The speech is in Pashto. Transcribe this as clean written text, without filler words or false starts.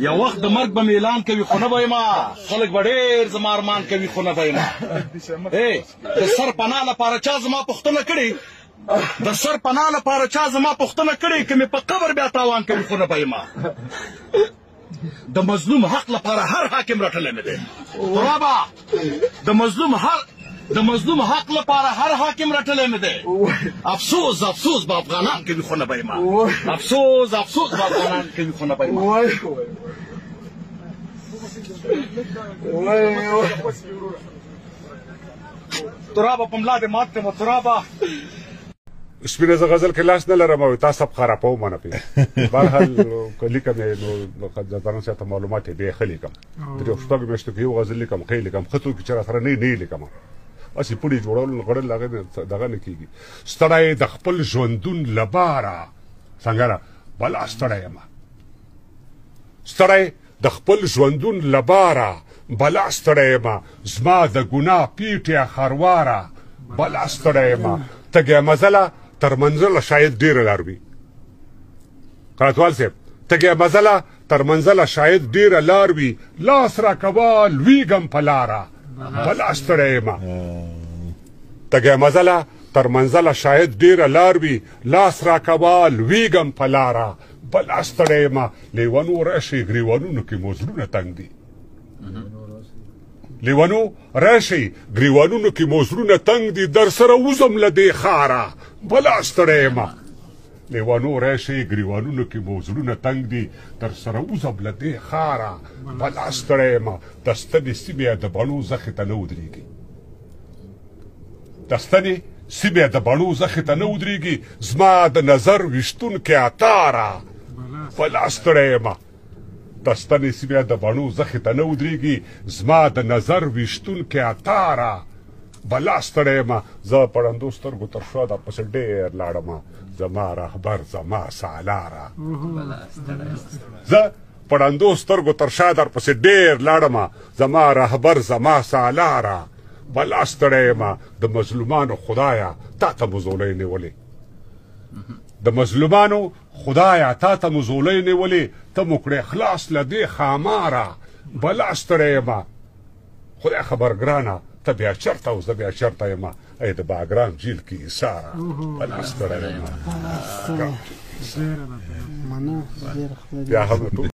یو وخت د مرګ به مې اعلان کوي خو نه به یم خلک به ډېر زما ارمان کوي خو نه به یم د سر پناه لپاره چا زما پوښتنه کړې د سر پناه لپاره چا زما پوښتنه کړې که مې په قبر بیا تاوان کوي خو نه به یم د مظلوم حق لپاره هر حاکم رټلی مې دی ترابه د مظلوم حق لپاره هر حاکم رټلی مې دی افسوس افسوس به افغانان کوي خو نه به یم افسوس افسوس به افغانان کوي خو نه به یم ترابه په ملا دې مات کړم ترابه سپینه زه غزل کې لاس نه لرم او تا سب خرابوم نه پې بهرحال که لیکم یې نو زرداران صاحب ته معلومات یې بیا ښه لیکم درې شپږو میاشتو کې یو غزل لیکم ښه یې لیکم ښه څوک چې راسره نه یې لیکم هسې پوړې جوړول غړل هغه دغه نه کېږي ستړی د خپل ژوندون لپاره څنګه ده بلا ستړی یم ستړی د خپل ژوندون لپاره بلا ستړی یم زما د ګناه پیټې خرواره بلا ستړی یم تږی مزله تر منزله شاید ډېره لار وي قراتوال صاحب تږی مزله تر منزله شاید ډېره لار وي لاس راکوه لویږم په لاره بلا ستړی یم تږی مزله تر منزله شاید ډېره لار وي لاس راکوه لویږم په لاره بلا ستړی یم لیونو راشئ ګریوانونو کې مو زړونه تنګ دي لیونو راشئ ګریوانونو کې مو زړونه تنګ دي در سره وځم له دې ښاره بلا ستړی یم لیوانو راشئ ګریوانونو کې مو زړونه تنګ دي در سره وځم له دې ښاره بلا ستړی یم د ستنې سیمې د بڼو زخې ته نه ودرېږي د ستنې سیمې د بڼو زخې ته نه ودرېږي زما د نظر ویشتونکې عطاره بلا ستړی یم د ستنې سیمې د بڼو زخې ته نه ودرېږي زما د نظر ویشتونکې عطاره بلا ستړی یم زه پړندو سترګو تر شا درپسې ډېر لاړم زما رهبر زما سالاره زه پړندو سترګو تر شا درپسې ډېر لاړم زما رهبر زما سالاره بلا ستړی یم د مظلومانو خدایه تا ته مو زولۍ نیولې د مظلومانو خدایه تا ته مو زولۍ نیولې ته مو کړې خلاص له دې ښاماره بلا ستړی یم خدای خبر ګرانه ته بیا چېرته او زه بیا چېرته یم ای د باګرام جیل کې ایساره بلا ستړی یم بیا هم